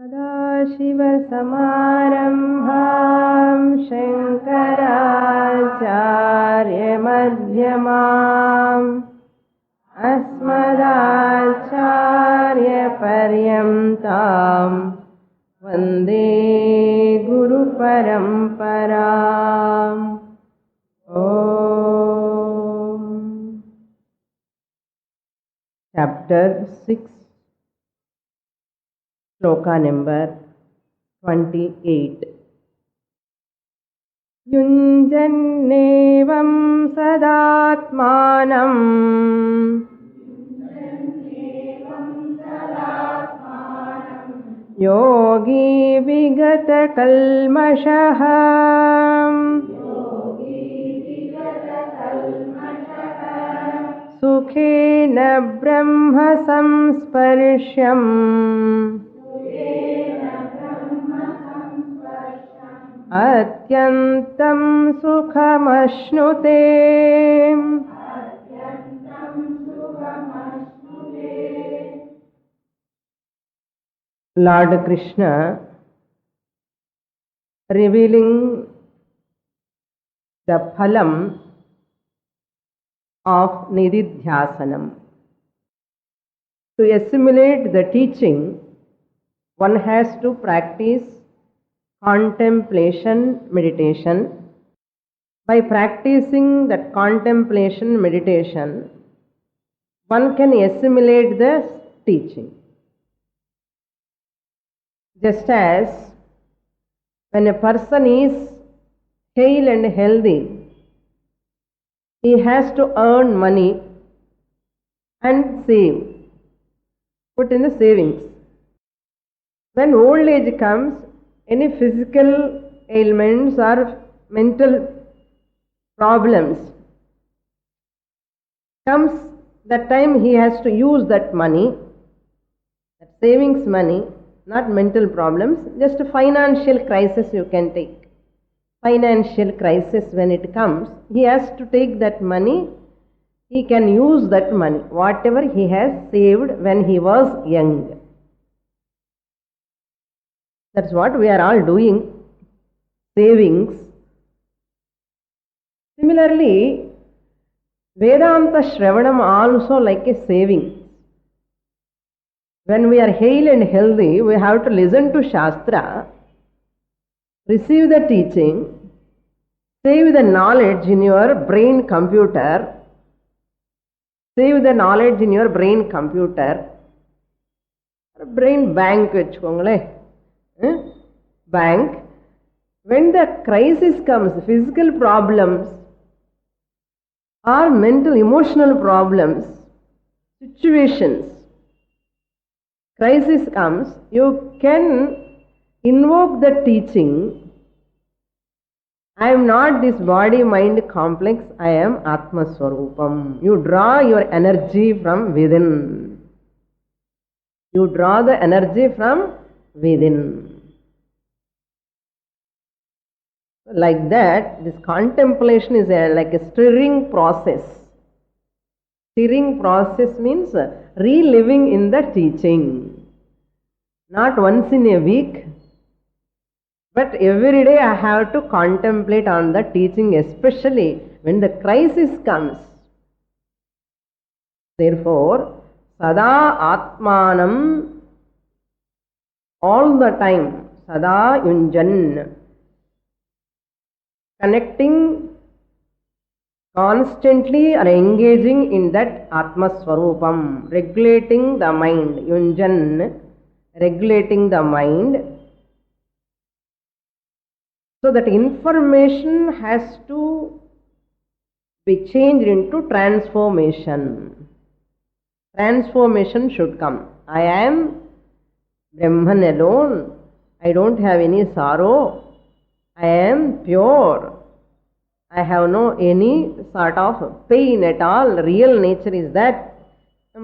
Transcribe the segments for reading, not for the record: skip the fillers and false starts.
सदाशिवसमारम्भां शङ्कराचार्यमध्यमाम् अस्मदाचार्यपर्यन्तां वन्दे गुरुपरम्पराम्। Chapter 6, Shloka number 28. युञ्जन्नेवं सदात्मानं योगी विगतकल्मषः सुखेन ब्रह्म संस्पर्श्यम् अत्यन्तं सुखमश्नुते। Lord Krishna revealing the phalam of nididhyasanam. To assimilate the teaching, one has to practice contemplation meditation. By practicing that contemplation meditation, one can assimilate the teaching. Just as when a person is hale and healthy, he has to earn money and save, put in the savings. When old age comes, any physical ailments or mental problems comes, that time he has to use that money, that savings money, not mental problems, just a financial crisis you can take. Financial crisis when it comes, he has to take that money, he can use that money, whatever he has saved when he was young. That's what we are all doing, savings. Similarly, Vedanta Shravanam also like a saving. When we are hale and healthy, we have to listen to Shastra, receive the teaching, save the knowledge in your brain computer, save the knowledge in your brain computer, brain bank vechukongale. Bank. When the crisis comes, physical problems or mental emotional problems, situations, crisis comes, you can invoke the teaching. I am not this body-mind complex, I am Atma Swarupam. You draw your energy from within. You draw the energy from within. Like that, this contemplation is like a stirring process. Stirring process means reliving in the teaching. Not once in a week, but every day I have to contemplate on the teaching, especially when the crisis comes. Therefore, Sada Atmanam, all the time, Sada Yunjan, connecting, constantly or engaging in that Atma Swarupam, regulating the mind, Yunjan, regulating the mind. So that information has to be changed into transformation. Transformation should come. I am Brahman alone. I don't have any sorrow. I am pure. I have no any sort of pain at all. Real nature is that. We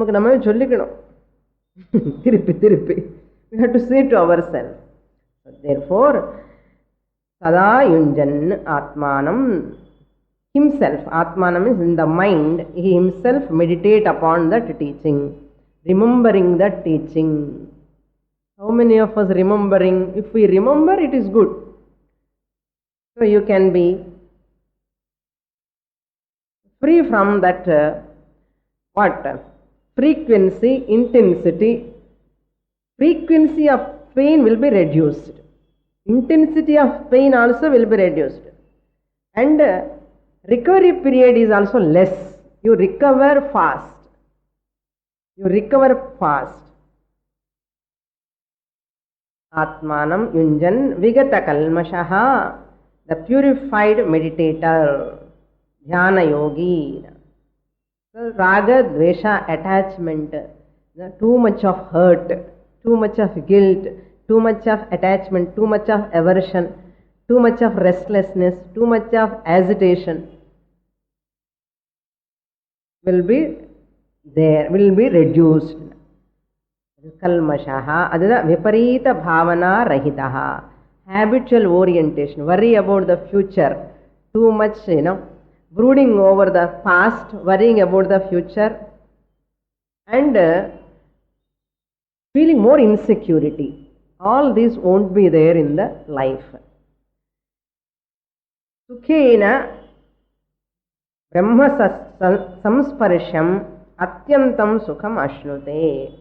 have to say to ourselves. Therefore, Sada Yunjan Atmanam, himself, Atmanam is in the mind, he himself meditate upon that teaching, remembering that teaching. How many of us remembering? If we remember, it is good. So you can be free from that frequency, intensity. Frequency of pain will be reduced. Intensity of pain also will be reduced. And recovery period is also less. You recover fast. You recover fast. Atmanam yunjan vigata kalmashaha. The purified meditator. Dhyana yogi. So, raga, dvesha, attachment. Too much of hurt. Too much of guilt. Too much of attachment. Too much of aversion. Too much of restlessness. Too much of agitation. Will be there. Will be reduced. Kalmashaha. Adada viparita bhavana rahitaha. Habitual orientation. Worry about the future. Too much, brooding over the past, worrying about the future, and feeling more insecurity. All these won't be there in the life. Sukhena brahma samsparsham atyantam sukham ashnute.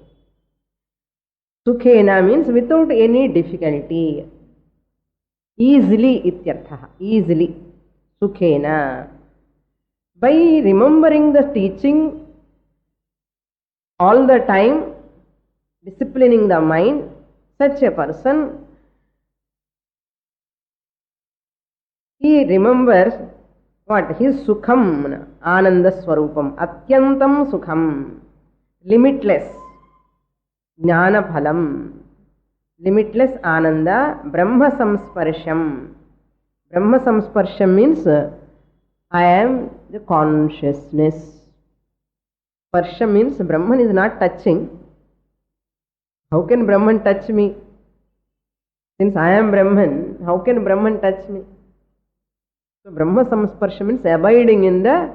Sukhena means without any difficulty. Easily ityartha. Easily. Sukhena. By remembering the teaching all the time, disciplining the mind, such a person, he remembers what? His sukham, ananda swarupam, atyantam sukham, limitless, jnana phalam, limitless ananda, brahma samsparsham. Brahma samsparsham means I am the consciousness. Sparsha means Brahman is not touching. How can Brahman touch me? Since I am Brahman, how can Brahman touch me? So Brahma samsparsha means abiding in the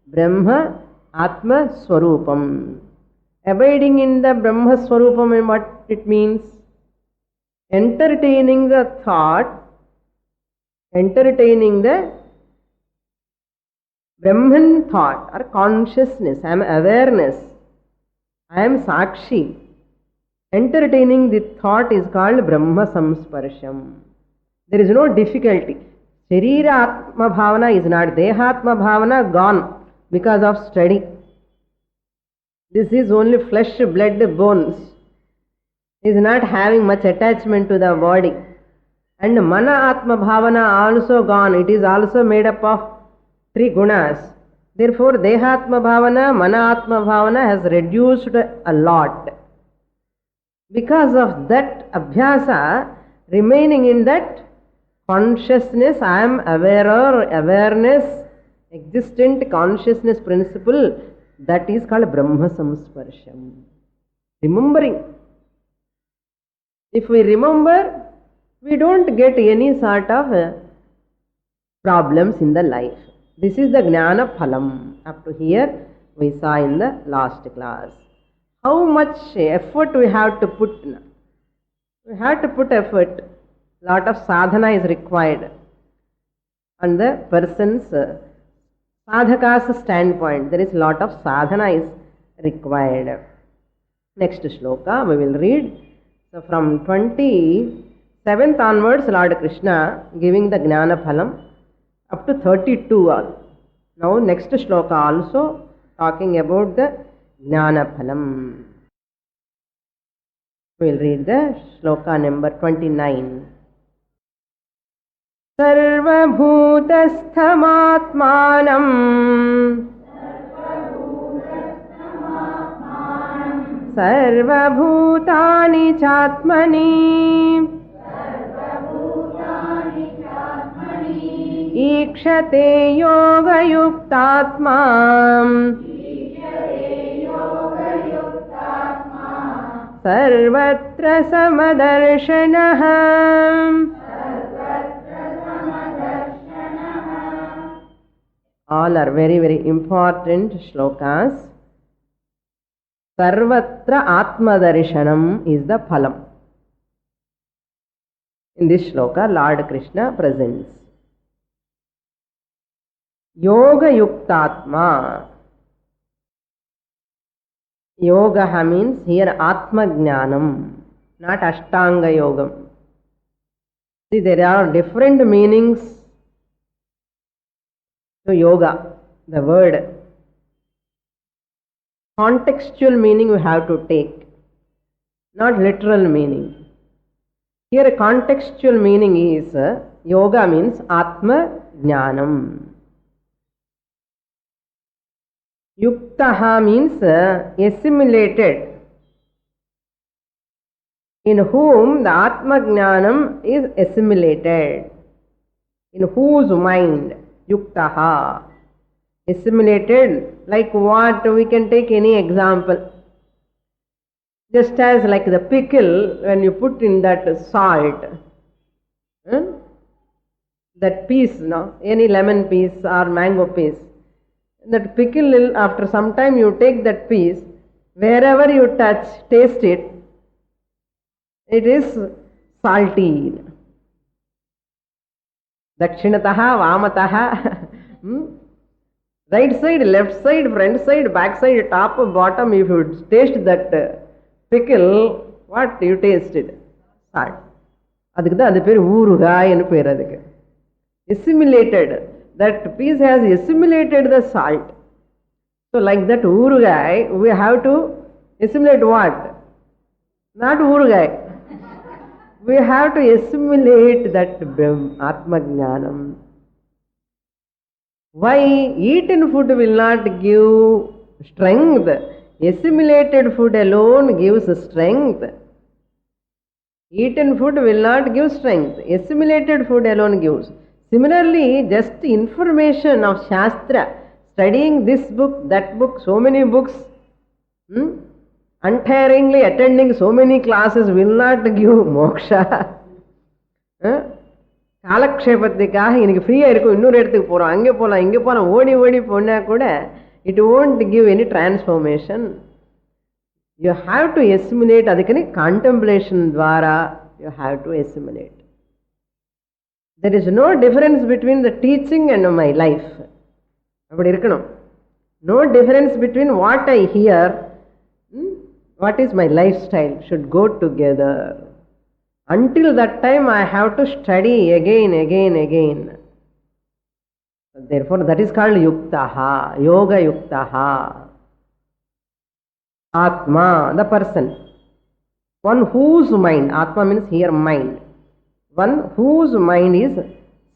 Brahma Atma Swarupam. Abiding in the Brahma Swarupam, and what it means? Entertaining the thought, entertaining the Brahman thought or consciousness. I am awareness. I am Sakshi. Entertaining the thought is called Brahma Samsparsham. There is no difficulty. Sharira Atma Bhavana is not. Dehatma Bhavana gone because of study. This is only flesh, blood, bones. Is not having much attachment to the body. And Mana Atma Bhavana also gone. It is also made up of 3 gunas. Therefore, Dehatma Bhavana, Mana Atma Bhavana has reduced a lot. Because of that abhyasa, remaining in that consciousness, I am aware, awareness, existent consciousness principle, that is called Brahma Samsparsham. Remembering. If we remember, we don't get any sort of problems in the life. This is the Jnana Phalam. Up to here, we saw in the last class. How much effort we have to put? We have to put effort. Lot of sadhana is required. On the person's sadhaka's standpoint, there is lot of sadhana is required. Next shloka we will read. So from 27th onwards, Lord Krishna giving the Jnana Phalam up to 32. Now next shloka also talking about the Jnana Phalam. We will read the shloka number 29. Sarvabhutasthamaatmanam Sarvabhutani Chatmani Ikshate Yoga Yuktatma Sarvatra Samadarshanaha. All are very, very important shlokas. Sarvatra Atmadarshanam is the phalam. In this shloka, Lord Krishna presents. Yoga Yuktatma. Yoga means here Atma Jnanam, not Ashtanga Yogam. See, there are different meanings to yoga, the word. Contextual meaning you have to take, not literal meaning. Here a contextual meaning is yoga means Atma Jnanam. Yuktaha means assimilated, in whom the Atma Jnanam is assimilated, in whose mind, Yuktaha, assimilated, like what? We can take any example. Just as like the pickle, when you put in that salt, that piece, no? Any lemon piece or mango piece, that pickle, after some time you take that piece, wherever you touch, taste it, it is salty. Dakshinataha, Vamataha, right side, left side, front side, back side, top, bottom, if you taste that pickle, what you tasted? Salt. Adukku adu peru oorugai enu peru adukku. Assimilated. That piece has assimilated the salt. So like that oorugai, we have to assimilate what? Not oorugai. We have to assimilate that Atma Jnanam. Why? Eaten food will not give strength. Assimilated food alone gives strength. Eaten food will not give strength. Assimilated food alone gives. Similarly, just information of Shastra, studying this book, that book, so many books, untiringly attending so many classes will not give moksha. காலக்ஷேபத்துக்காக இன்னைக்கு ஃப்ரீயாக இருக்கும், இன்னொரு இடத்துக்கு போகிறோம், அங்கே போகலாம், இங்கே போகலாம், ஓடி ஓடி போனால் கூட it won't give any transformation. You have to assimilate. அதுக்குன்னு contemplation ద్వారా you have to assimilate. There is no difference between the teaching and my life. அப்படி இருக்கணும். No difference between what I hear, what is my lifestyle should go together. Until that time I have to study again. Therefore that is called Yuktaha, Yoga Yuktaha. Atma, the person. One whose mind, Atma means here mind. One whose mind is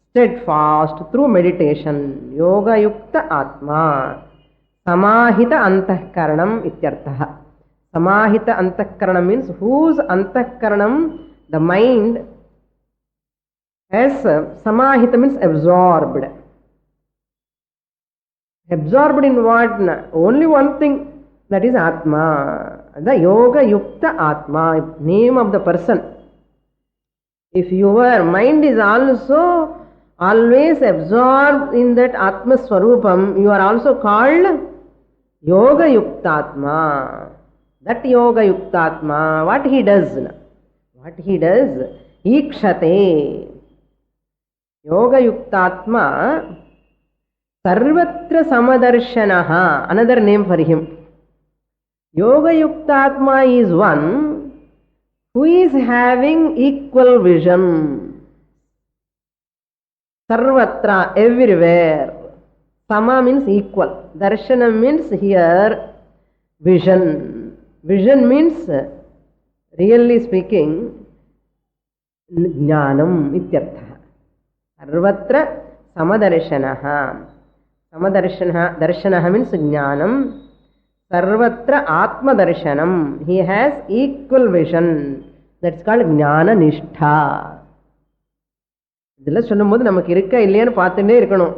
steadfast through meditation. Yoga Yukta Atma. Samahita Antahkaranam ityarthaha. Samahita Antahkaranam means whose Antahkaranam, the mind, has Samahita means absorbed. Absorbed in what? Only one thing, that is Atma. The Yoga Yukta Atma, name of the person. If your mind is also always absorbed in that Atma Swarupam, you are also called Yoga Yukta Atma. That Yoga Yukta Atma, what he does? What he does? Ikshate. Yoga Yukta Atma, Sarvatra Samadarshanaha, another name for him. Yoga Yukta Atma is one who is having equal vision. Sarvatra, everywhere. Sama means equal. Darshana means here vision. Vision means, really speaking, Jnanam ityartha. Sarvatra Samadarshanaha. Darshanaha means Jnanam. Sarvatra Atma Darshanam. He has equal vision. That's called Jnana Nishtha. இதெல்லாம் சொல்லும் போது நமக்கு இருக்கா இல்லையான்னு பார்த்துட்டே இருக்கணும்.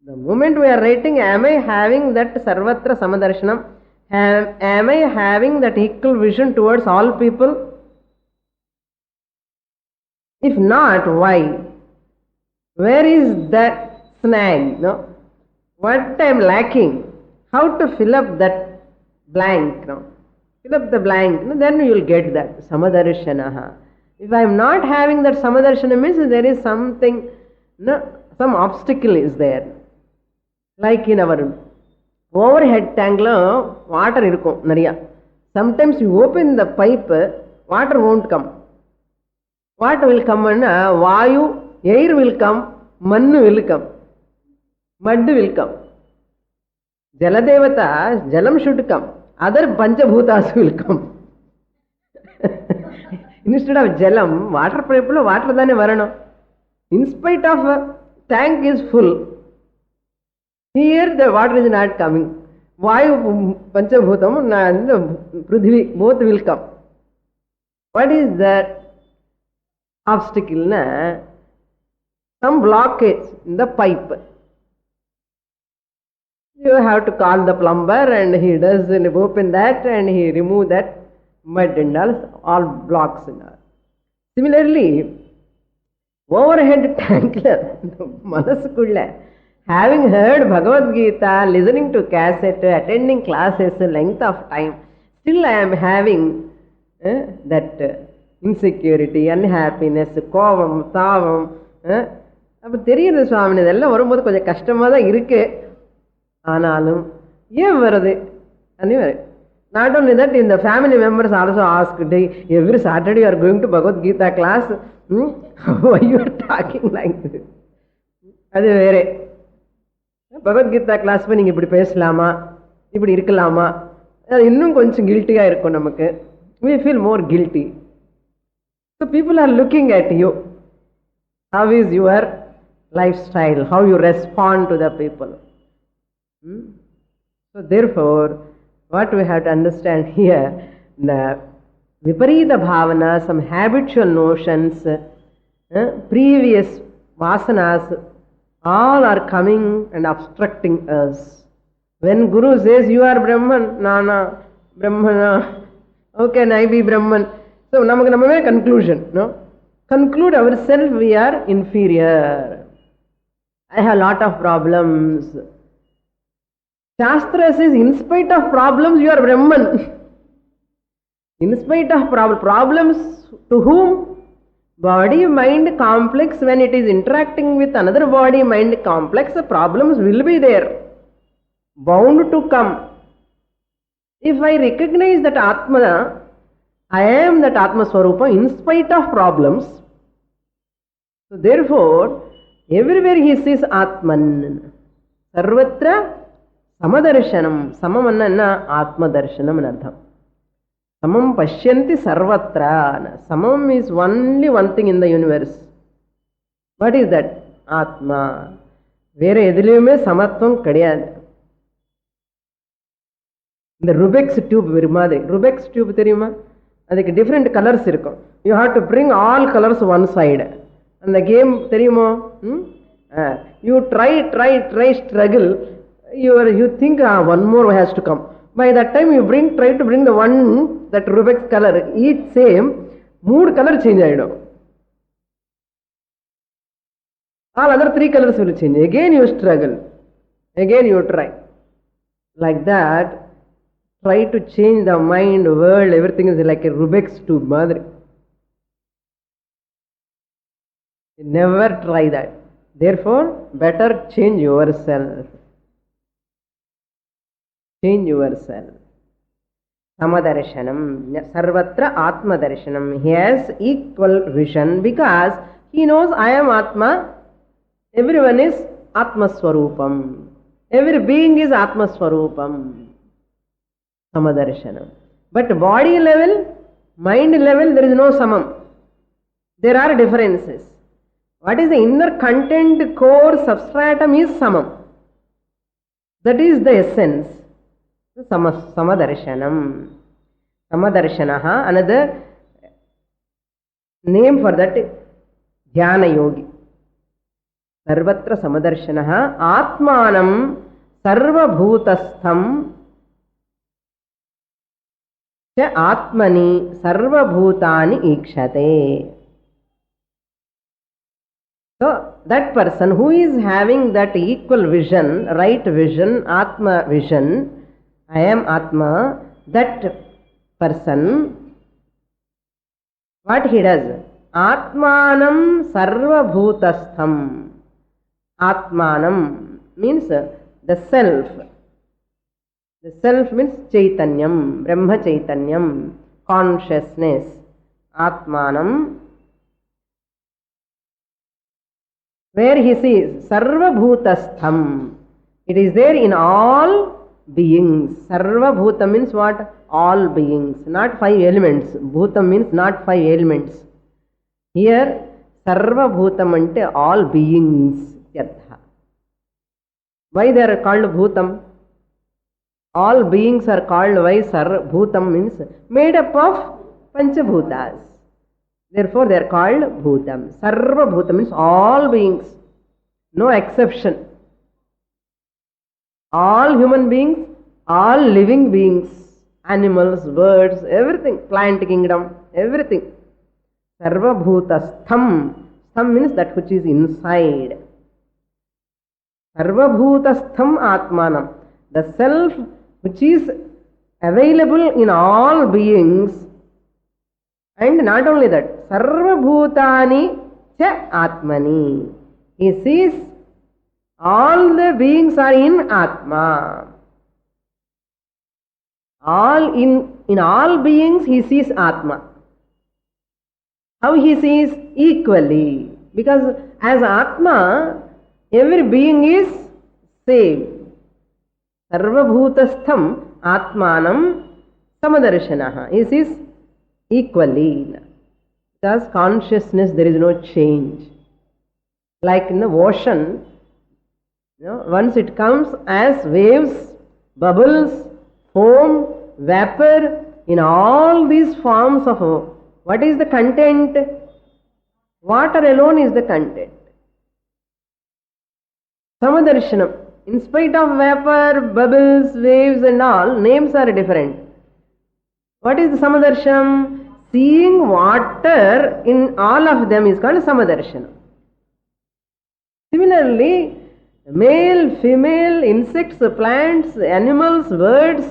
The moment we are writing, am I having that Sarvatra Samadarshanam? Am I having that equal vision towards all people? If not, why? Where is that snag? No? What I am lacking? How to fill up that blank? No? fill up the blank, then you will get that samadarshanaha. If I am not having that samadarshana means there is something, some obstacle is there. Like in our overhead tank water irukum nariya. Sometimes you open the pipe, water won't come. What will come? Vayu, air will come, mannu will come, mud will come. Jaladevata, jalam should come. Other panchabhutas will come. Instead of jalam, water pipe water dane varano. In spite of tank is full, here the water is not coming. Vayu, panchabhutam and prithvi both will come. What is that obstacle? Some blockage in the pipe. You have to call the plumber and he does open that and he remove that mud and all blocks and all. Similarly, overhead tank, having heard Bhagavad Gita, listening to cassette, attending classes, length of time, still I am having that insecurity, unhappiness, kovam, tavam. அப்போ தெரியுது சுவாமி இதெல்லாம் வரும்போது கொஞ்சம் கஷ்டமாக தான் இருக்கு, ஆனாலும் ஏன் வருது అని. Not only that, in the family members also asked, every Saturday you are going to Bhagavad Gita class, why you are talking like this? அது வேற. பகவத்கீதா கிளாஸ் போய் நீங்கள் இப்படி பேசலாமா, இப்படி இருக்கலாமா, அது இன்னும் கொஞ்சம் கில்ட்டியாக இருக்கும் நமக்கு. We feel more guilty. So people are looking at you. How is your lifestyle? How you respond to the people? So therefore, what we have to understand here, the viparita bhavana, some habitual notions, previous vasanas, all are coming and obstructing us. When Guru says, you are Brahman, Nana, Brahmana, how can I be Brahman? So, namakku conclusion, no? Conclude ourselves we are inferior. I have a lot of problems. Shastra says, in spite of problems, you are Brahman. In spite of problems, to whom? Body-mind complex, when it is interacting with another body-mind complex, the problems will be there, bound to come. If I recognize that Atma, I am that Atma Swarupa in spite of problems. So therefore, everywhere he sees Atman. Sarvatra Samadarshanam. Samam anna Atma Darshanam anartham. Samam Pashyanti Sarvatra. Samam is only one thing in the universe. What is that? Atma. Vera ediliyume samatvam kadiyadu. இந்த ருபெக்ஸ் tube வருமாதிரி, ருபெக்ஸ் tube தெரியுமா? அதுக்கு different colours இருக்கும். You have to bring all colours one side. அந்த game தெரியுமோ? You try struggle, you think one more has to come. By that time you try to bring the one, that Rubik's color, each same, mood color change ஆயிடும். All other three colors will change. Again you struggle. Again you try. Like that, try to change the mind, world, everything is like a Rubik's tube madri. Never try that. Therefore, better change yourself. Change yourself. Samadarshanam, Sarvatra Atma Darshanam. He has equal vision because he knows I am Atma. Everyone is Atma Swarupam. Every being is Atma Swarupam. Samadarshanam. But body level, mind level, there is no samam. There are differences. What is the inner content, core, substratum is samam. That is the essence. Samadarshanam. Samadarshanaha, another name for that, Dhyana Yogi. Sarvatra Samadarshanaha, Atmanam Sarva Bhutastham Cha Atmani Sarva Bhutani Ikshate. So, that person who is having that equal vision, right vision, Atma vision, I am Atma, that person, what he does? Atmanam sarvabhutastham. Atmanam means the self. The self means Chaitanyam, Brahma Chaitanyam, consciousness. Atmanam, where he sees sarvabhutastham. It is there in all beings. Sarvabhuta means what? All beings, not five elements. Bhutam means not five elements. Here, sarvabhutam ante all beings. Why they are called bhutam? All beings are called why? Bhutam means made up of panchabhutas. Therefore, they are called bhutam. Sarva bhutam means all beings, no exception. All human beings, all living beings, animals, birds, everything, plant kingdom, everything. Sarva bhutastham. Stham means that which is inside. Sarva bhutastham atmanam. The self which is available in all beings. And not only that, sarva bhutani cha atmani. He sees all the beings are in Atma. In all beings he sees Atma. How he sees? Equally. Because as Atma, every being is same. Sarva bhutastham atmanam samadarshanaha. He sees equally. Because consciousness, there is no change. Like in the ocean, once it comes as waves, bubbles, foam, vapor, in all these forms of what is the content? Water alone is the content. Samadarshanam. In spite of vapor, bubbles, waves and all, names are different. What is the Samadarsham? Seeing water in all of them is called Samadarshana. Similarly, male, female, insects, plants, animals, birds,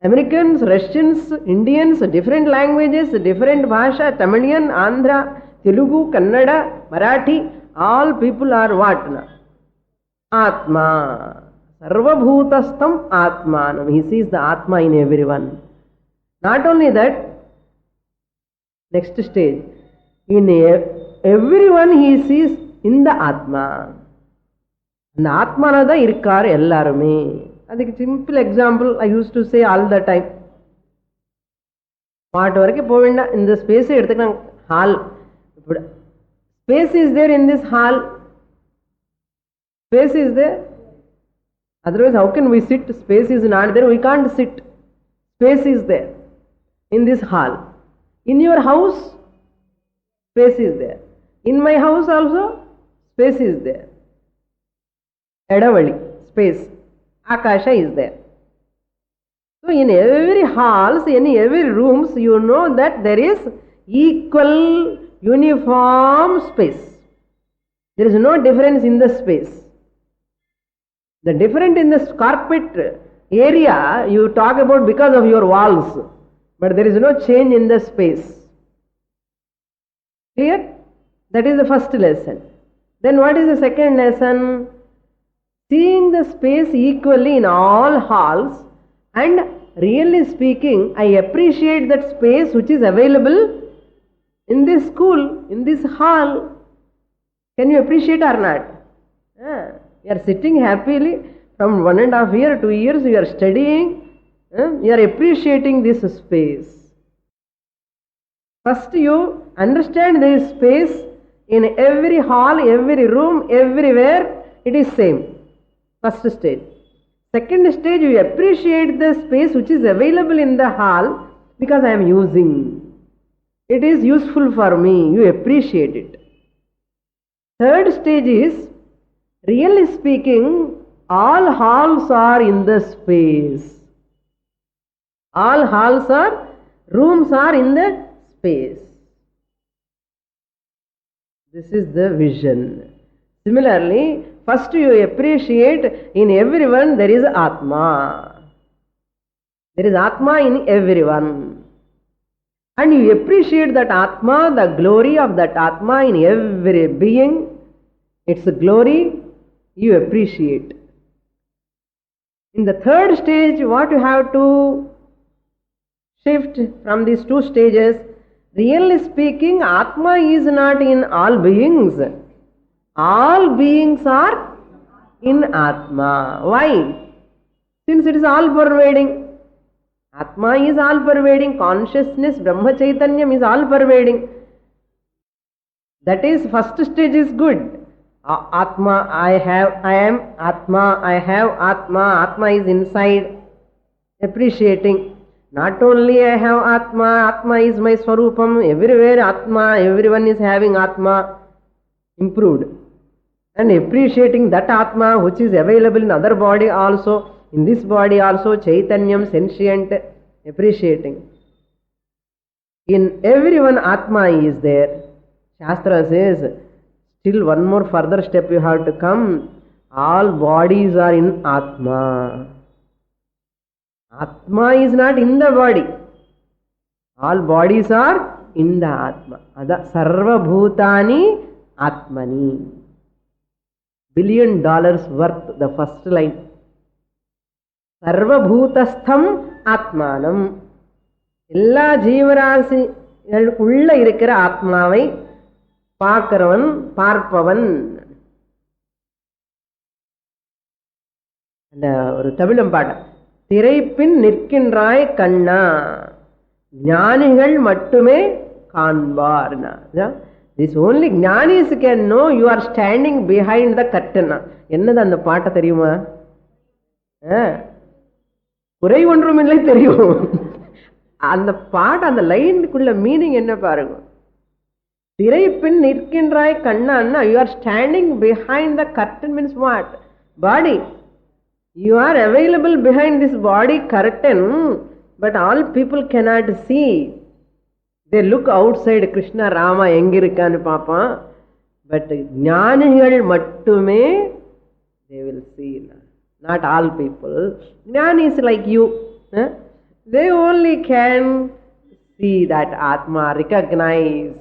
Americans, Russians, Indians, different languages, different bhasha, Tamilian, Andhra, Telugu, Kannada, Marathi, all people are what? Atma. Sarvabhutastham Atmanam. He sees the Atma in everyone. Not only that, next stage, in everyone he sees in the Atma. And Atma nada irkar ellarume. I think a simple example I used to say all the time. In the space, hall. Space is there in this hall. Space is there. Otherwise, how can we sit? Space is not there. We can't sit. Space is there in this hall. In your house, space is there. In my house also, space is there. Edavali, space. Akasha is there. So, in every halls, in every rooms, you know that there is equal, uniform space. There is no difference in the space. The difference in the carpet area you talk about because of your walls, but there is no change in the space. Clear? That is the first lesson. Then what is the second lesson? Seeing the space equally in all halls, and really speaking, I appreciate that space which is available in this school, in this hall. Can you appreciate or not? You are sitting happily from 1.5 years, 2 years, you are studying, you are appreciating this space. First you understand this space in every hall, every room, everywhere, it is same. First stage. Second stage, you appreciate the space which is available in the hall because I am using. It is useful for me, you appreciate it. Third stage is, really speaking, all halls are in the space. All halls are, rooms are in the space. This is the vision. Similarly, first you appreciate in everyone there is Atma. There is Atma in everyone. And you appreciate that Atma, the glory of that Atma in every being, its glory, you appreciate. In the third stage, what you have to shift from these two stages, really speaking, Atma is not in all beings. All beings are in Atma. Why? Since it is all pervading. Atma is all pervading. Consciousness, Brahma Chaitanyam is all pervading. That is, first stage is good. Atma, I am Atma, I have Atma, Atma is inside. Appreciating. Not only I have Atma, Atma is my Swarupam, everywhere Atma, everyone is having Atma. Improved. And appreciating that Atma which is available in other body also, in this body also, Chaitanyam, sentient, appreciating. In everyone Atma is there. Shastra says, still one more further step you have to come. All bodies are in Atma. Atma is not in the body. All bodies are in the Atma. Ada Sarva Bhutani Atmani. $1 billion worth, the first line. Sarva Bhutastham Atmanam. Ella Jeevarasi ulla irukira Atmavai Paakaravan, Parpavan. And ஒரு தமிழம் பாட திரைப்பின் நிற்கின்றாய் கண்ணா ஞானிகள் மட்டுமே காண்பார். This only jnanis can know you are standing behind the curtain. என்னது அந்த பாட்ட தெரியுமா? குறை ஒன்றும் இல்லை தெரியும். அந்த பாட்ட அந்த லைனுக்குள்ள மீனிங் என்ன பாருங்க. திரைப்பின் நிற்கின்றாய் கண்ணான்னா you are standing behind the curtain means what? Body. You are available behind this body curtain, but all people cannot see. They look outside, Krishna, Rama, engirukanu papa. But jnanigal mattume, they will see. Not all people. Jnani is like you. They only can see that Atma, recognize.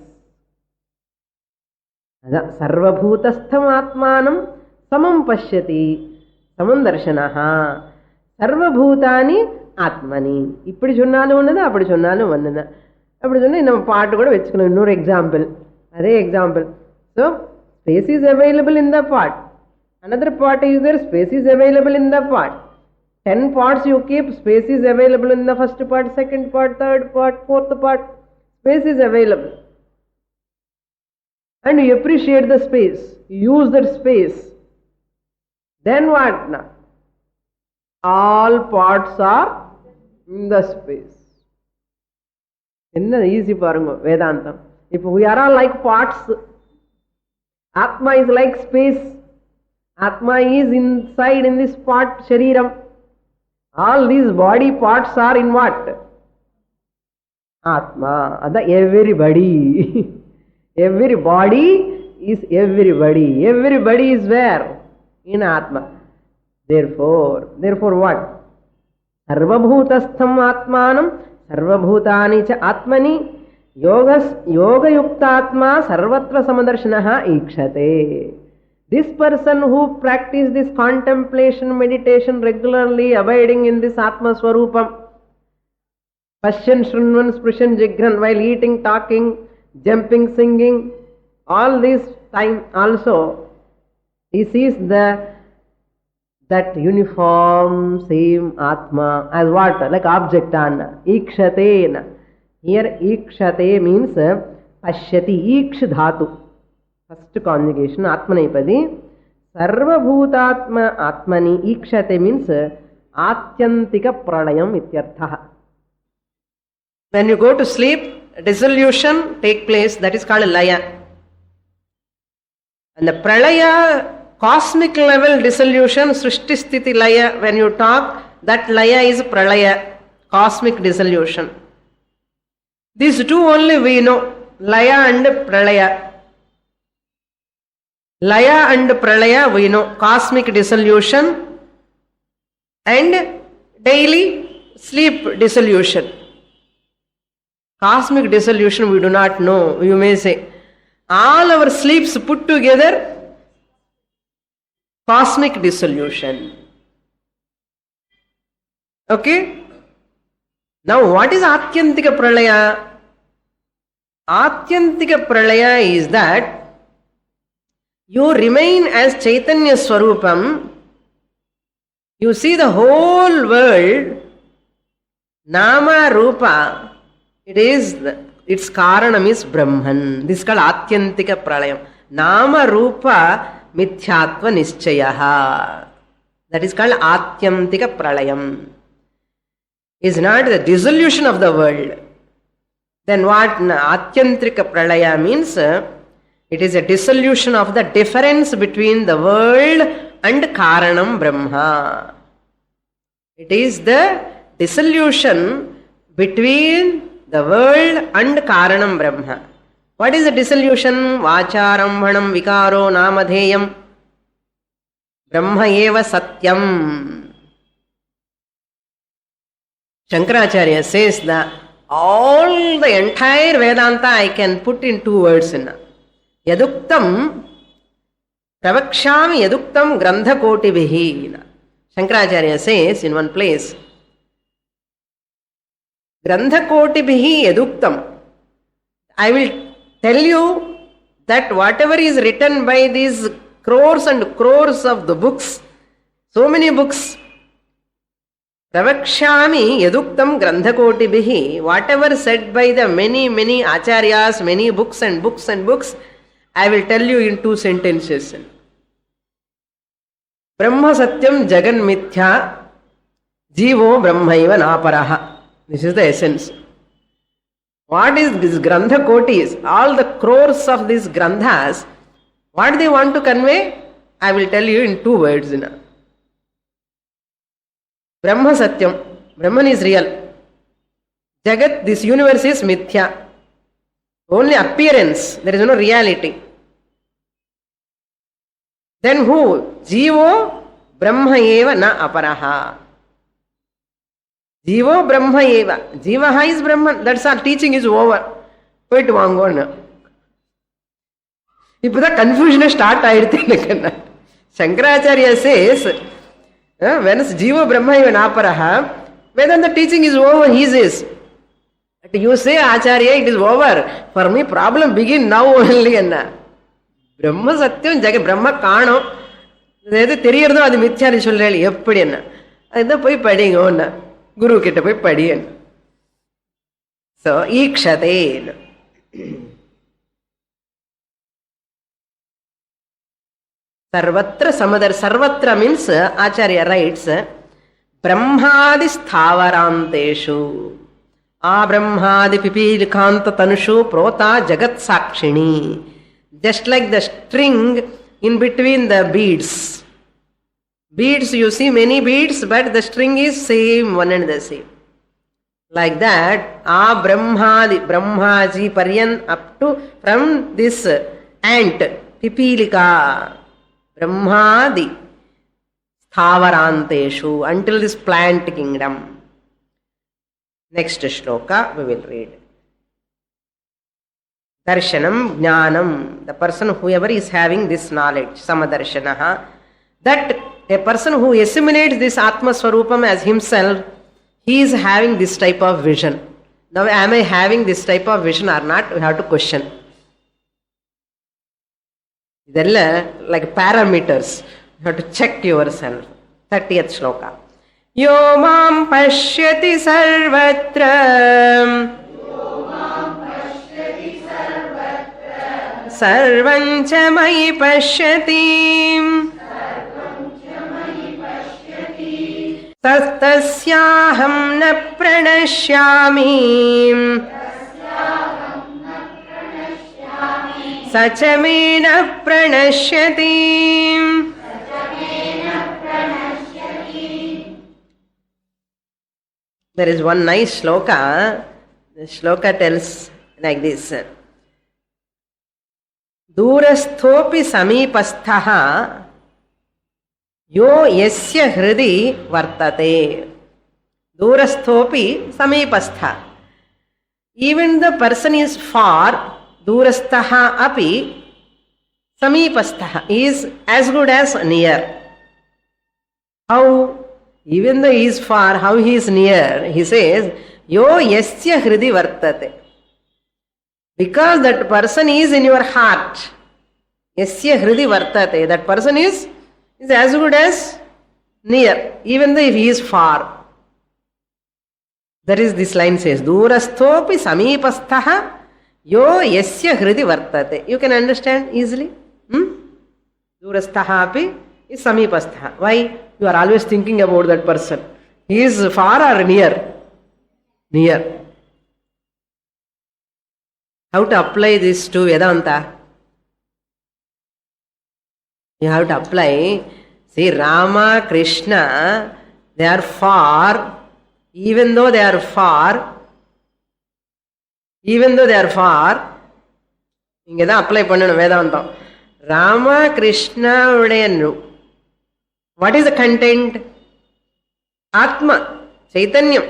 Sarvabhutastham Atmanam samam pashyati samam darshanaha sarvabhutani Atmani. இப்படி சொன்னாலும் ஒண்ணுதான், அப்படி சொன்னாலும் ஒண்ணுதான். அப்படி சொன்னா நம்ம பாட்டு கூட வச்சுக்கணும். இன்னொரு எக்ஸாம்பிள், அதே example. So space is available in the pot. Another pot is there, space is available in the pot. 10 pots you keep, space is available in the first pot, second pot, third pot, fourth pot. Space is available. And you appreciate the space, use that space. Then what now? All pots are in the space. Enna easy parungo Vedantam. If we are all like pots, Atma is like space. Atma is inside in this pot, Shariram. All these body parts are in what? Atma. Ada everybody. Everybody is everybody. Everybody is where? In Atma. Therefore what? Sarvabhutastham Atmanam Sarvabhutani cha Atmani Yoga Yuktatma Sarvatra Samadarshanaha Ikshate. This person who practices this contemplation, meditation regularly, abiding in this Atma Swarupam, Pashyan, Shrunvan, Sprishan, Jigran, while eating, talking, jumping, singing, all this time also, he sees that uniform same Atma as what? Like object. Ikshate. Here Ikshate means Pashyati. Iksh dhatu. First conjugation, Atmanepadi. Sarva Bhutatma Atmani. Ikshate means Atyantika Pralayam ityartha. When you go to sleep, dissolution take place, that is called Laya. And the Pralaya, cosmic level dissolution, Srishti Sthiti Laya, when you talk, that Laya is Pralaya, cosmic dissolution. These two only we know, Laya and Pralaya. Laya and Pralaya we know, cosmic dissolution and daily sleep dissolution. Cosmic dissolution we do not know. You may say, all our sleeps put together, cosmic dissolution. Okay? Now what is Atyantika Pralaya? Atyantika Pralaya is that you remain as Chaitanya Swarupam. You see the whole world, Nama Rupa, its Karanam is Brahman. This is called Atyantika Pralayam. Nama Rupa Mithyatva Nischayaha. That is called Atyantika Pralayam. Is not the dissolution of the world. Then what Atyantika Pralaya means? It is a dissolution of the difference between the world and Karanam Brahma. It is the dissolution between the world and Karanam Brahma. What is the dissolution? Vacharambhanam vikaro namadheyam Brahma eva satyam. Shankaracharya says that all the entire Vedanta I can put in 2 words. Yaduktam pravakshami yaduktam grandha koti vihi. Shankaracharya says in one place, grandha koti vihi yaduktam. I will tell you that whatever is written by these crores and crores of the books, so many books, pravakshami yaduktam grandha koti vihi, whatever said by the many acharyas, many books and books and books, I will tell you in 2 sentences. Brahma satyam jagan mithya jivo brahmaiva naparaha. This is the essence. What is this grandha kotis? All the crores of these grandhas, what they want to convey? I will tell you in 2 words. Brahma satyam. Brahman is real. Jagat, this universe is mithya. Only appearance. There is no reality. Then who? Jivo Brahma eva na aparaha. Jivo Brahma eva. Jivaha is Brahman. That's all. Teaching is over. Wait, Vangona. If the confusion start, Shankaracharya says, when Jiva Brahma eva na aparaha, when the teaching is over, he says, you say, Acharya, it is over. For me, problem begin now only. Brahma Satyam Jagat Brahma Kano. There is Teriardo and the Mithya Nishulali, Epidina. And the Poi Padding on Guru Kitapai Padian. So, Ikshate. Sarvatra Samadar. Sarvatra means, Acharya writes, Brahmadi Sthavaranteshu. Brahmadi Pipilkanta Tanushu Prota Jagat Sakshini. Just like the string in between the beads. Beads, you see many beads, but the string is same, one and the same. Like that, Brahmadi, Brahmaji Paryan up to from this ant, Pipilika, Brahmadi, Sthavaranteshu, until this plant kingdom. Next shloka we will read. Darshanam, Jnanam, the person whoever is having this knowledge, Samadarshanaha, that a person who assimilates this Atma Swarupam as himself, he is having this type of vision. Now, am I having this type of vision or not? We have to question. Like parameters. You have to check yourself. 30th shloka. Yo mam pashyati sarvatra sarvam cha mayi pashyati tastasyaham na pranashyami sacha me na pranashyati. There is one nice shloka. The shloka tells like this. Durasthopi samipasthaha yo yasya hridi vartate. Durasthopi samipastha. Even the person is far, durastaha api samipastha is as good as near. How? Even though he is far, how he is near? He says, yo yasya hridi vartate. Because that person is in your heart. Yasya hridi vartate. That person is as good as near, even though if he is far. That is, this line says, Durasthopi samipasthaha yo yasya hridi vartate. You can understand easily. Durasthaha api is samipasthaha. Why? You are always thinking about that person. He is far or near? Near. How to apply this to Vedanta? You have to apply, see, Rama, Krishna, they are far. Even though they are far, இங்கே தான் apply பண்ணணும் வேதாந்தம். Rama கிருஷ்ணாவுடைய what is the content? Atma, Chaitanyam.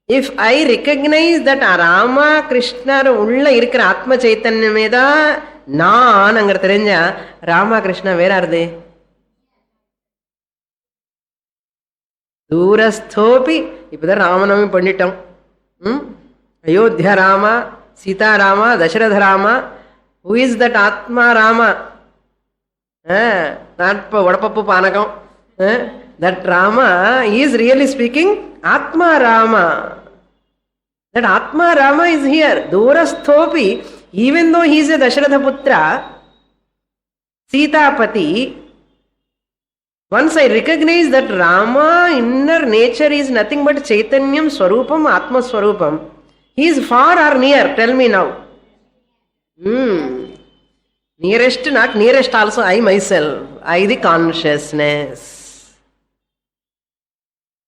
If I recognize that Rama Krishna உள்ள இருக்கிற ஆத்ம சைத்தன்யமே தான் நான் அங்க தெரிஞ்சா ராமா கிருஷ்ணா வேற ஆறுது. தூரஸ்தோபி இப்பதான் ராமநவமி பண்ணிட்டோம். Ayodhya Rama, Sita Rama, Dasaratha Rama. Who is that Atma Rama? Not Vadapappu Panakam. That Rama is really speaking Atma Rama. That Atma Rama is here. Durasthopi, even though he is a Dasharatha Putra, Sita Pati, once I recognize that Rama inner nature is nothing but Chaitanyam Swarupam, Atma Swarupam, he is far or near? Tell me now. Nearest, not nearest also, I myself. I the consciousness.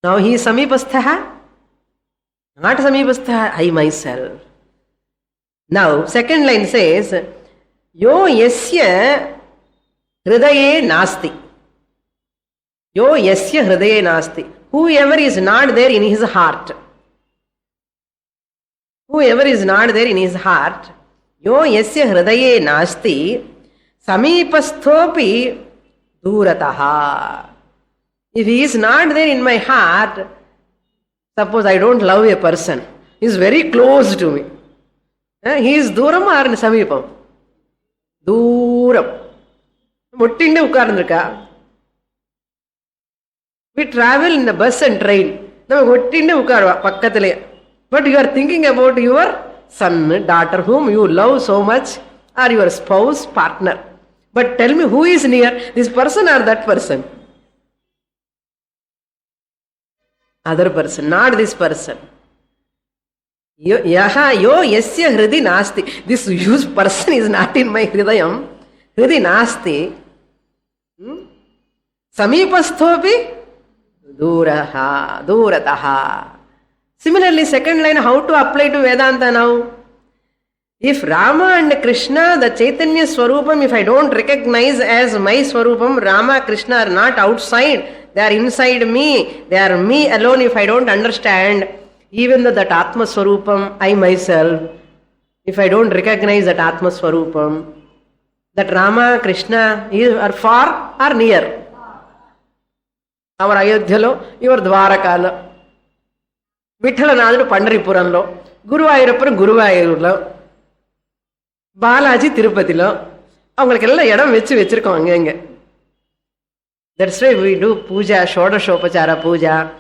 Now he is Samipastha? Not Samipastha, I myself. Now, second line says, Yo yasya hridaye nasti. Yo yasya hridaye nasti. Whoever is not there in his heart. Whoever is not there in his heart, Yo yasya hridaye nasti, samipasthopi durataha. If he is not there in my heart, suppose I don't love a person, he is very close to me. He is duram or samipam? Duram. Muttinde ukkarnirka. We travel in the bus and train. Muttinde ukkarva pakkathile. But you are thinking about your son, daughter, whom you love so much, or your spouse, partner. But tell me, who is near? This person or that person? Other person, not this person. Yaha yo yasya hridi nasti. This used person is not in my hridayam. Hridi nasti. Samipasthopi duraha, durataha. Similarly, second line, how to apply to Vedanta now? If Rama and Krishna, the Chaitanya Swarupam, if I don't recognize as my Swarupam, Rama, Krishna are not outside, they are inside me, they are me alone. If I don't understand, even though that Atma Swarupam, I myself, if I don't recognize that Atma Swarupam, that Rama, Krishna are far or near? Our Ayodhyalo, your Dwarakala. Vithalanadu Pandaripuranlo, Guru Ayurappan Guruvayurlo, Balaji Tirupatilo, அவங்களுக்கெல்லாம் இடம் வச்சு வச்சிருக்கோம் அங்கங்க. That's why we do puja, Shodashopachara puja,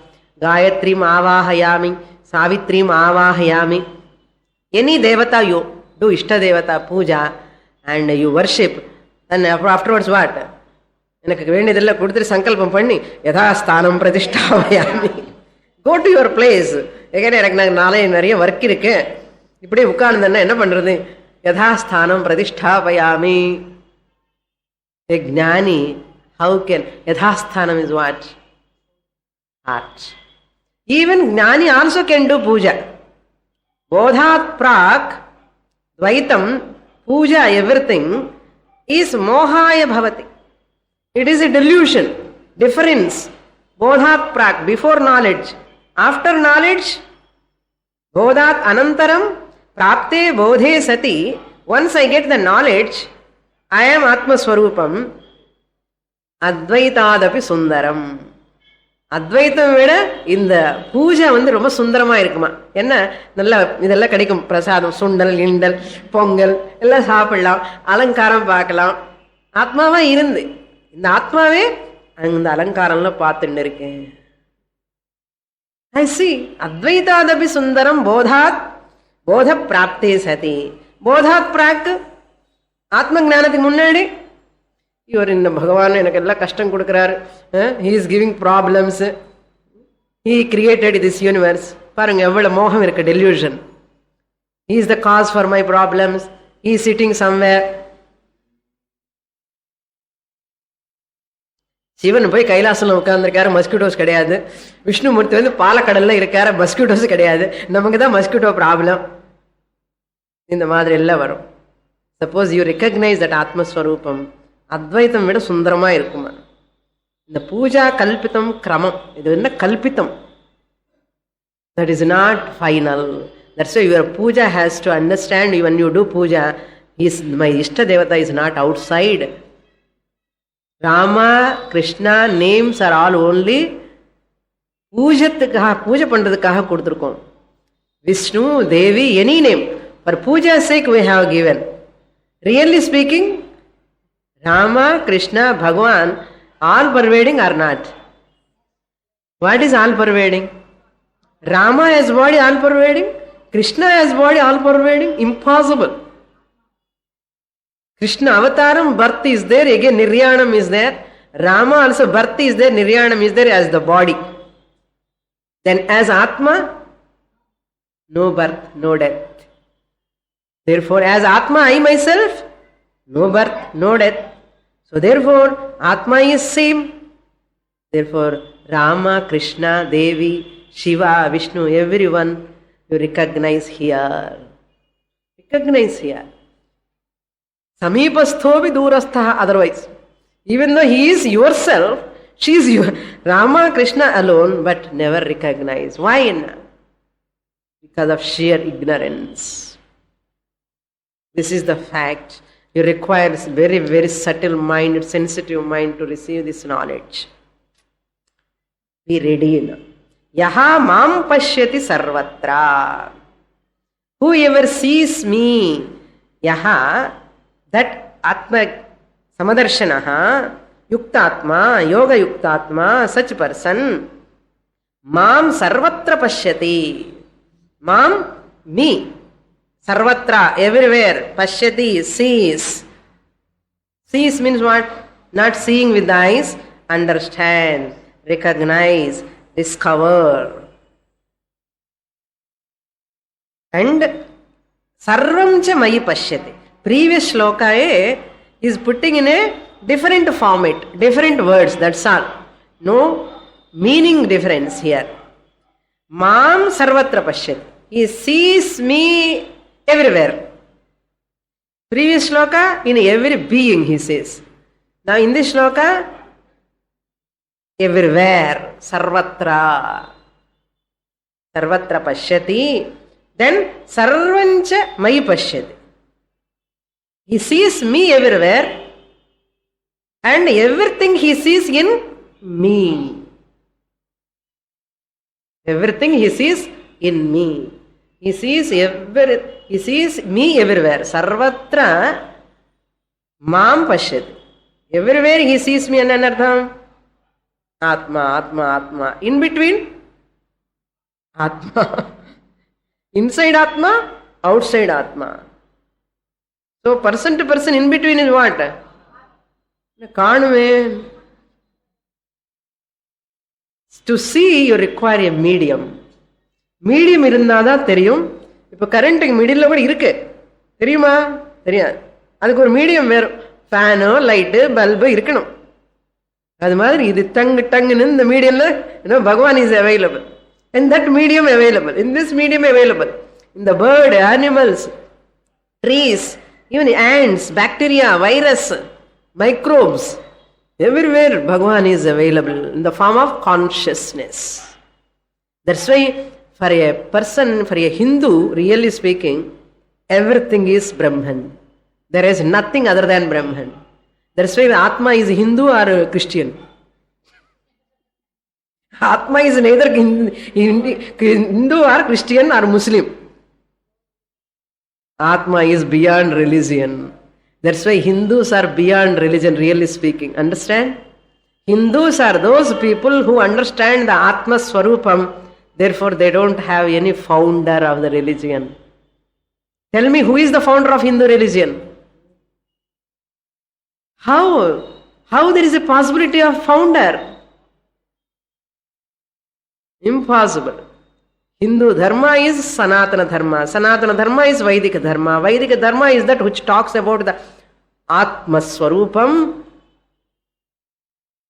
Gayatrim Avahayami, Savitrim Avahayami. Any devata you do Ishta devata puja and you worship, and afterwards what? எனக்கு வேண்டியதெல்லாம் கொடுத்துட்டு சங்கல்பம் பண்ணி யதாஸ்தானம் பிரதிஷ்டாவயாமி. Go to your place. Again, எனக்கு நாளை நிறைய ஒர்க் இருக்கு, இப்படியே உட்கார்ந்தேன்னா என்ன பண்றது? யதாஸ்தானம் பிரதிஷ்டாவயாமி. A ஞானி, how can yadhasthanam is what? Heart. Even gnani also can do puja. Bodhat prak dvaitam puja everything is mohaya bhavati. It is a delusion, difference. Bodhat prak, before knowledge, After knowledge, bodhat anantaram prapte bodhe sati, once I get the knowledge, I am Atma Swarupam, Advaitadapi Sundaram. அத்வைத்தம் விட இந்த பூஜை ரொம்ப சுந்தரமா இருக்குமா. என்ன நல்லா இதெல்லாம் கிடைக்கும், பிரசாதம், சுண்டல், இண்டல், பொங்கல் எல்லாம் சாப்பிடலாம், அலங்காரம் பார்க்கலாம். ஆத்மாவா இருந்து இந்த ஆத்மாவே அந்த அலங்காரம்லாம் பார்த்துட்டு இருக்கேன். ஐ சி அத்வைதாதபி சுந்தரம் போதாத் போத பிராப்தே சதி. போதாத் பிராக் ஆத்ம ஞானத்துக்கு முன்னாடி இவர் இந்த பகவான் எனக்கு எல்லாம் கஷ்டம் கொடுக்கிறாரு, he is giving problems, he created this universe. பாருங்க எவ்வளவு மோகம் இருக்கு, delusion. He is the cause for my problems, he is sitting somewhere. Sivan போய் கைலாசம்ல உட்கார்ந்துருக்காரு, மஸ்கிட்டோஸ் கிடையாது. விஷ்ணுமூர்த்தி பாலக்கடல்ல இருக்காரு, மஸ்கிட்டோஸ் கிடையாது. நமக்கு தான் மஸ்கிட்டோ ப்ராப்ளம். இந்த மாதிரி எல்லாம் வரும். சப்போஸ் யூ ரெக்கக்னைஸ் தட் ஆத்மஸ்வரூபம், அத்வைத்தம் விட சுந்தரமா இருக்குமா. இந்த பூஜா கல்பித்தம் கிரமம், இது என்ன கல்பித்தம், that is not final. That's why your puja has to understand, when you do puja, my ishta devata is not outside. Rama, Krishna names are all only பூஜத்துக்காக, பூஜை பண்றதுக்காக கொடுத்திருக்கோம். Vishnu, Devi, any name for puja's sake we have given. Really speaking, Rama, Krishna, Bhagavan, all pervading or not? What is all pervading? Rama has body all pervading, Krishna has body all pervading? Impossible. Krishna avataram, birth is there, again niryanam is there. Rama also birth is there, niryanam is there as the body. Then as Atma, no birth, no death. Therefore as Atma, I myself, no birth, no death. So therefore Atma is same. Therefore Rama, Krishna, Devi, Shiva, Vishnu, everyone you recognize here. Recognize here. Samipasthobi durastha, otherwise. Even though he is yourself, she is your Rama, Krishna alone, but never recognize. Why? Because of sheer ignorance. This is the fact. You require very, very subtle mind, sensitive mind to receive this knowledge. Be ready now. Yaha mam pashyati sarvatra. Whoever sees me, yaha, that atma samadarshanaha, yuktatma, yoga yuktatma, such person, mam sarvatra pashyati. Mam, me. Sarvatra, everywhere. Pashyati, sees. Sees means what? Not seeing with the eyes, understand, recognize, discover. And sarvam cha mayi pashyati. Previous shloka is putting in a different format, different words, that's all. No meaning difference here. Mam sarvatra pashyati. He sees me everywhere. Previous shloka, in every being he says. Now in this shloka, everywhere, sarvatra. Sarvatra pashyati. Then sarvancha mayi pashyati. He sees me everywhere and everything he sees in me. Everything he sees in me. He sees me everywhere. Sarvatra mam pashyati. Everywhere he sees me, and anartham Atma, Atma, Atma. In between Atma. Inside Atma, outside Atma. So person to person in between is what? Kanume. To see you require a medium. Medium இருந்தாதான் தெரியும். இப்போ கரண்ட்டுக்கு middle கூட இருக்கு, தெரியுமா? தெரியாது. அதுக்கு ஒரு medium வேறும். ஃபேனோ லைட்டு பல்பு இருக்கணும். அது மாதிரி இது டங்குன்னு இந்த மீடியம்ல பகவான் is available. And that medium available. In this medium available. In the bird, animals, trees, even ants, bacteria, virus, microbes, everywhere Bhagavan is available in the form of consciousness. That's why for a person, for a Hindu, really speaking, everything is Brahman. There is nothing other than Brahman. That's why Atma is Hindu or Christian. Atma is neither Hindu or Christian or Muslim. Atma is beyond religion. That's why Hindus are beyond religion, really speaking. Understand? Hindus are those people who understand the Atma Swarupam, therefore they don't have any founder of the religion. Tell me, who is the founder of Hindu religion? How there is a possibility of founder? Impossible. Hindu dharma is Sanatana dharma. Sanatana dharma is Vedic dharma. Vedic dharma is that which talks about the Atma Swarupam.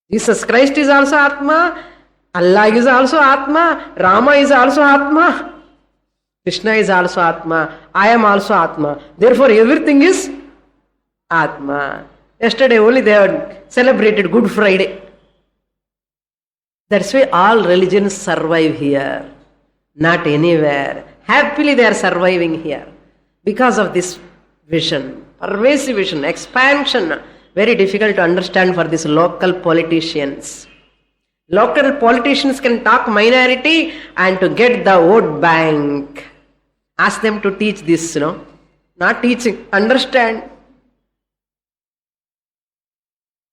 Jesus Christ is also Atma. Allah is also Atma. Rama is also Atma. Krishna is also Atma. I am also Atma. Therefore everything is Atma. Yesterday only they had celebrated Good Friday. That's why all religions survive here. Not anywhere. Happily they are surviving here. Because of this vision. Pervasive vision. Expansion. Very difficult to understand for these local politicians. Local politicians can talk minority and to get the vote bank. Ask them to teach this, Not teaching. Understand.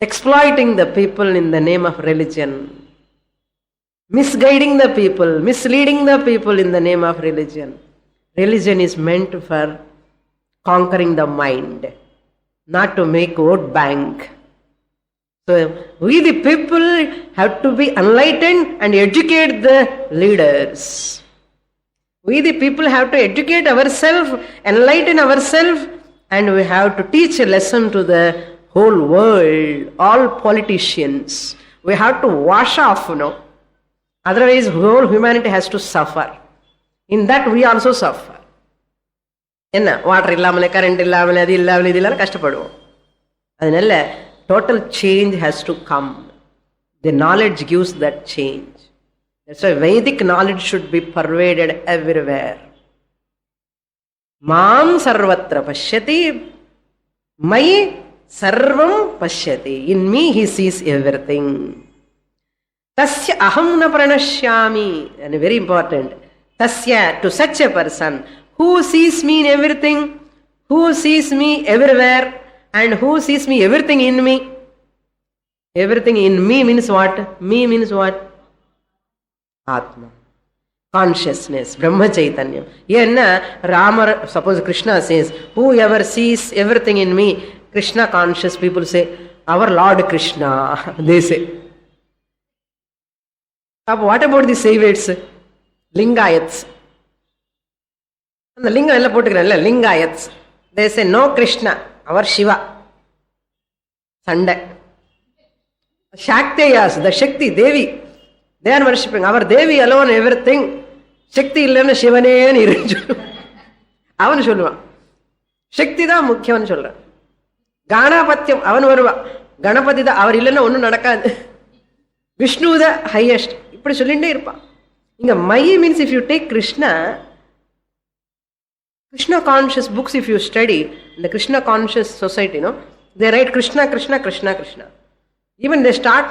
Exploiting the people in the name of religion. Misguiding the people, misleading the people in the name of religion. Religion is meant for conquering the mind, not to make vote bank. So we the people have to be enlightened and educate the leaders. We the people have to educate ourselves, enlighten ourselves, and we have to teach a lesson to the whole world, all politicians. We have to wash off, Otherwise, whole humanity has to suffer. In that, we also suffer. Water illamale, current illamale, adi illamale, idillam kashtapaduvom. Adanalla total change has to come. The knowledge gives that change. That's why Vedic knowledge should be pervaded everywhere. Mam sarvatra pashyati, mai sarvam pashyati. In me he sees everything. Tasya aham na pranashyami. And very important. Tasya, to such a person who sees me in everything, who sees me everywhere, and who sees me everything in me. Everything in me means what? Me means what? Atma. Consciousness, Brahma Chaitanya. Rama, suppose Krishna says, whoever sees everything in me, Krishna conscious people say, our Lord Krishna, they say. What about the Saivites? Lingayats. And the Linga Lingayats. They say, no Krishna, our Shiva. Sunday. Shakteyas, the Shakti, Devi. They are worshipping. Our Devi alone, everything. Shakti illana Shivane Niranju. Avan Shulva. Shakti da Mukhyavan Shulva. Ganapatyam, Avan Varva. Ganapati da, our illana Unu Nadaka. Vishnu the highest. இப்படி சொல்லிட்டே இருப்பான். இங்க Maya means if you take Krishna conscious books, if you study in the Krishna conscious society, they write Krishna, Krishna, Krishna, Krishna. Even they start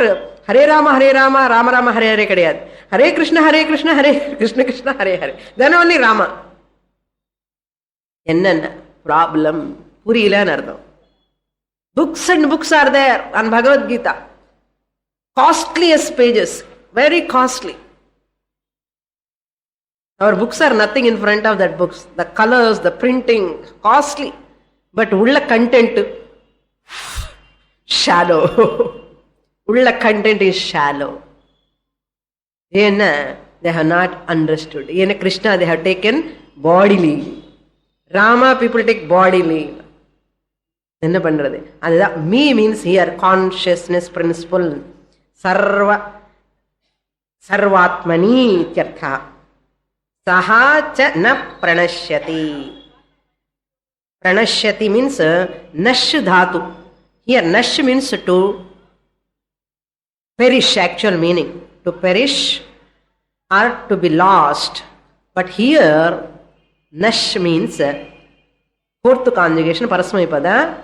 Hare Rama, Rama Rama, Hare Hare kadiyad. Hare Krishna, Hare Krishna, Krishna, Hare Hare. Then only Rama. Enna problem? Puriyala nardam. Books and books are there on Bhagavad Gita. Costliest pages. Very costly. Our books are nothing in front of that books. The colors, the printing, costly. But ulla content, shallow. Ulla content is shallow. They have not understood. Krishna they have taken bodily. Rama people take bodily. Enna pandrathu? Adha me means here consciousness principle. Sarvatmani tyartha. Saha cha na pranashyati. Pranashyati means nash dhatu. Here nash means to perish, actual meaning. To perish. are to be lost. But here, nash means fourth conjugation, parasmaipada.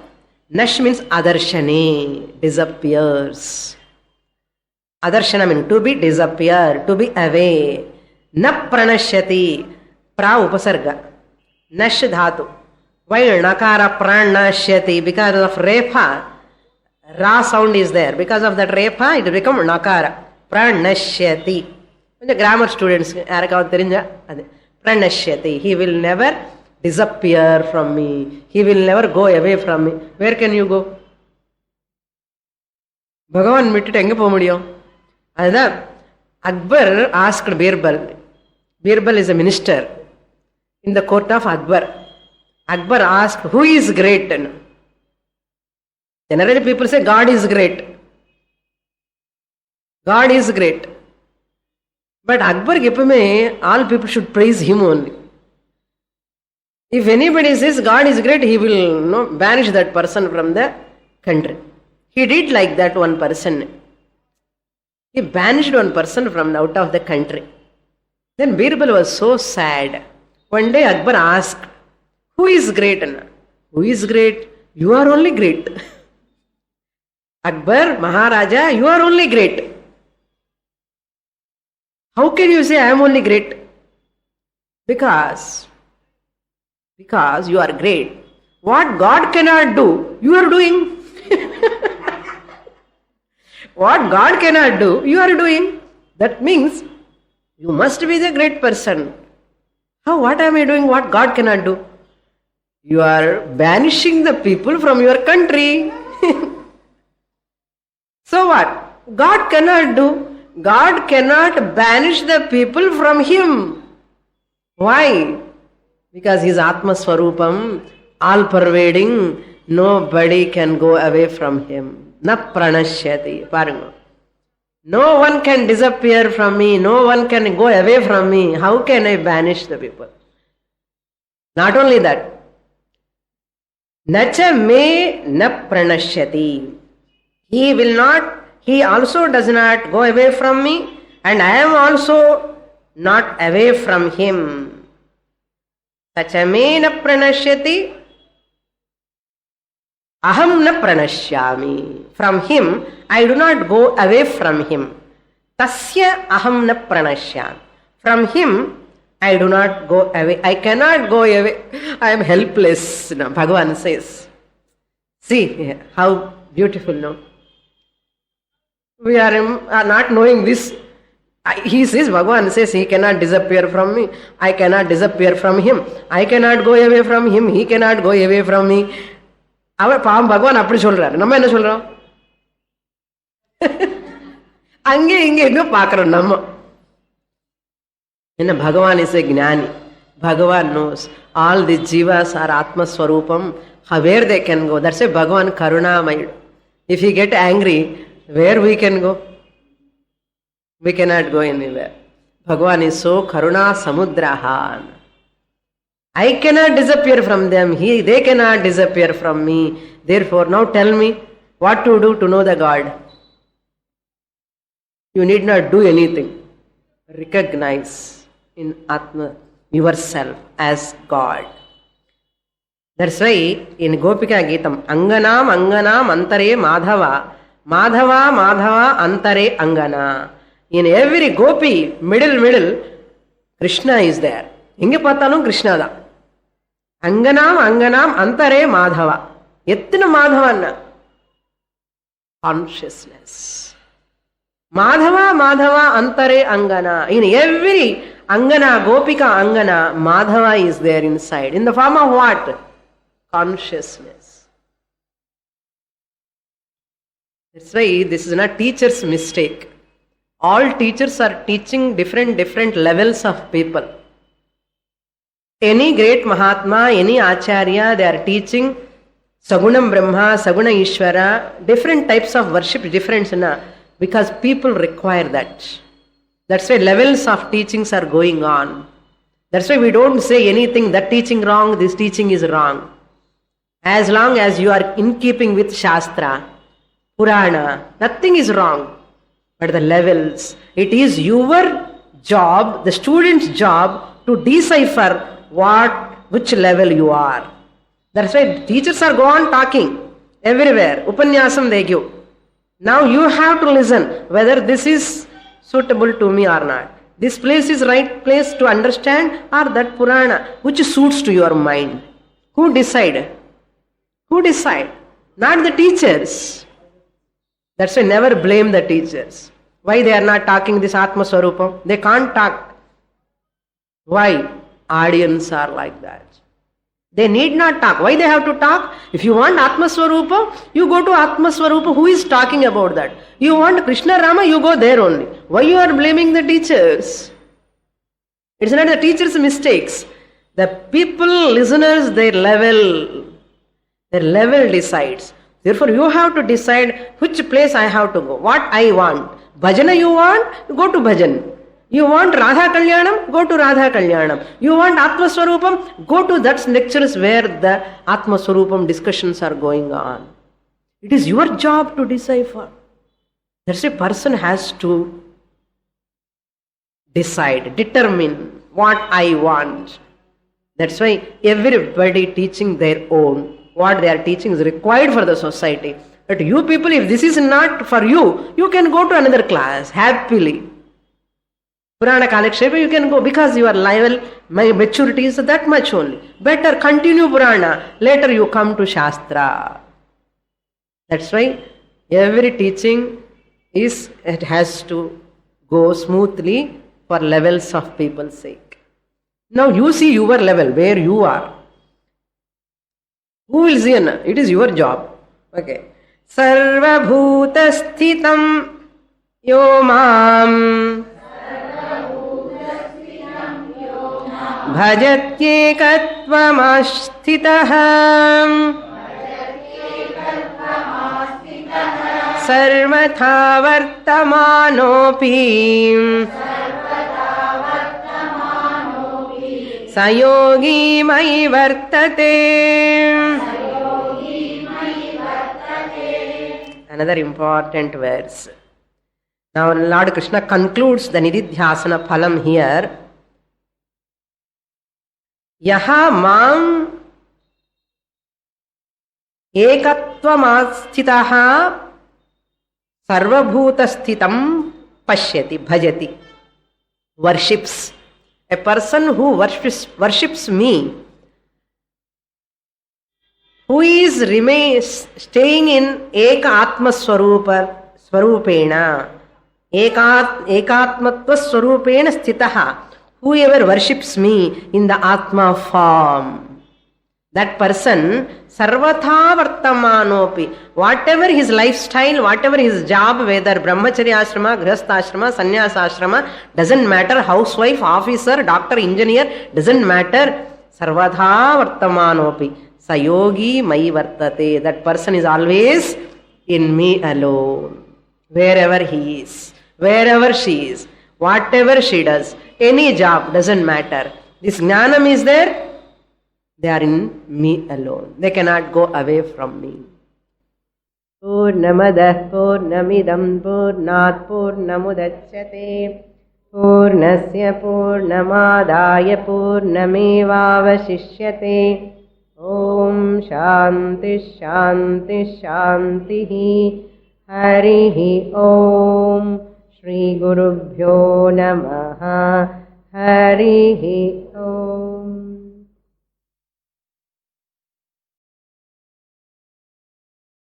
Nash means adarshane, disappears. Adarshana means to be disappear, to be away. Na pranashyati, pra upasarga. Nash dhatu. Why nakara pranashyati? Because of repa, ra sound is there. Because of that repa, it will become nakara. Pranashyati. The grammar students, pranashyati. He will never disappear from me. He will never go away from me. Where can you go? Bhagavan mittu enga po mudiyum? Adha Akbar asked Birbal. Birbal is a minister in the court of Akbar. Akbar asked, who is great? Generally people say God is great. God is great. But Akbar Gipame, all people should praise him only. If anybody says God is great, he will banish that person from the country. He did like that one person. He banished one person from out of the country. Then Birbal was so sad. One day Akbar asked, who is great? Who is great? You are only great. Akbar, Maharaja, you are only great. How can you say I am only great? Because you are great. What God cannot do, you are doing. What God cannot do, you are doing. That means you must be the great person. How? What am I doing what God cannot do? You are banishing the people from your country. So what? God cannot do. God cannot banish the people from him. Why? Because he is Atma Swarupam, all pervading. Nobody can go away from him. Na pranashyati. Paranga. No one can disappear from me. No one can go away from me. How can I banish the people? Not only that. Nacha me na pranashyati. He also does not go away from me, and I am also not away from him. Tacha me na pranashyati. Aham na pranashyami. From him, I do not go away from him. Tasya aham na pranashyami. From him, I do not go away. I cannot go away. I am helpless. Bhagavan says. See how beautiful, no? We are not knowing this. He says, Bhagavan says, he cannot disappear from me. I cannot disappear from him. I cannot go away from him. He cannot go away from me. அவர் பாவம் பகவான் அப்படி சொல்றாரு. நம்ம என்ன சொல்றோம்? அங்கே இங்கே எங்க பார்க்கிறோம் நம்ம. என்ன Bhagavan is a gnani. Bhagavan knows all the jivas are Atma Swarupam. Where they can go. That's why Bhagavan Karunamaya. If he get angry, where we can go? We cannot go anywhere. Bhagavan is so Karuna Samudrahan. I cannot disappear from them. They cannot disappear from me. Therefore, now tell me what to do to know the God. You need not do anything. Recognize in Atma yourself as God. That's why in Gopika Geetam, Anganam Anganam Antare Madhava, Madhava Madhava Antare Angana. In every gopi, middle, Krishna is there. Inge Patanum Krishna da. Anganam Anganam Antare Madhava. Yettina Madhavanna. Consciousness. Madhava Madhava Antare Angana. In every Angana, Gopika Angana, Madhava is there inside. In the form of what? Consciousness. That's why this is not teacher's mistake. All teachers are teaching different levels of people. Any great Mahatma, any Acharya, they are teaching Sagunam Brahma, Saguna Ishvara, different types of worship, different, because people require that. That's why levels of teachings are going on. That's why we don't say anything, that teaching wrong, this teaching is wrong. As long as you are in keeping with Shastra, Purana, nothing is wrong. But the levels, it is your job, the student's job, to decipher which level you are. That's why teachers are go on talking everywhere. Upanyasam they give. Now you have to listen whether this is suitable to me or not. This place is right place to understand, or that Purana which suits to your mind. Who decide? Who decide? Not the teachers. That's why never blame the teachers. Why they are not talking this Atma Swarupam? They can't talk. Why? Audience are like that. They need not talk. Why they have to talk? If you want Atma Swarupa, you go to Atma Swarupa. Who is talking about that? You want Krishna Rama, you go there only. Why you are blaming the teachers? It's not the teachers' mistakes. The people, listeners, their level decides. Therefore, you have to decide which place I have to go, what I want. Bhajana you want, go to bhajan. You want Radha Kalyanam, go to Radha Kalyanam. You want Atma Swarupam, go to that lectures where the Atma Swarupam discussions are going on. It is your job to decipher. That's a person has to decide, determine what I want. That's why everybody teaching their own. What they are teaching is required for the society. But you people, if this is not for you, you can go to another class happily. Purana Kalakshepa, you can go because your level, my maturity is that much only. Better continue Purana. Later you come to Shastra. That's why every teaching it has to go smoothly for levels of people's sake. Now you see your level, where you are. Who will see? It is your job. Okay. Sarva bhuta sthitam yo mam bhajatyekatvamasthitah sarvatha vartamanopi sayogi mai vartate. Another important verse. Now Lord Krishna concludes the Nididhyasana phalam here. Yaha mam ekatvamasthitaha sarvabhutashthitam pashyati bhajati. Worships. A person who worships me, who is staying in Eka Atma Swarupena, Ekatmatva Swarupena Sthitaha, whoever worships me in the Atma form, that person Sarvatha Vartamanopi, whatever his lifestyle, whatever his job, whether Brahmacharya Ashrama, Grihastha Ashrama, Sannyasa Ashrama, doesn't matter, housewife, officer, doctor, engineer, doesn't matter, Sarvatha Vartamanopi. Sayogi mai vartate. That person is always in me alone. Wherever he is, wherever she is, whatever she does, any job, doesn't matter. This jnanam is there, they are in me alone. They cannot go away from me. Purnamadah Purnamidam Purnat Purnamudachyate Purnasya Purnamadaya Purnamevavashishyate. Om Shanti Shanti Shanti Harihi Om Shri Gurubhyo Namaha Harihi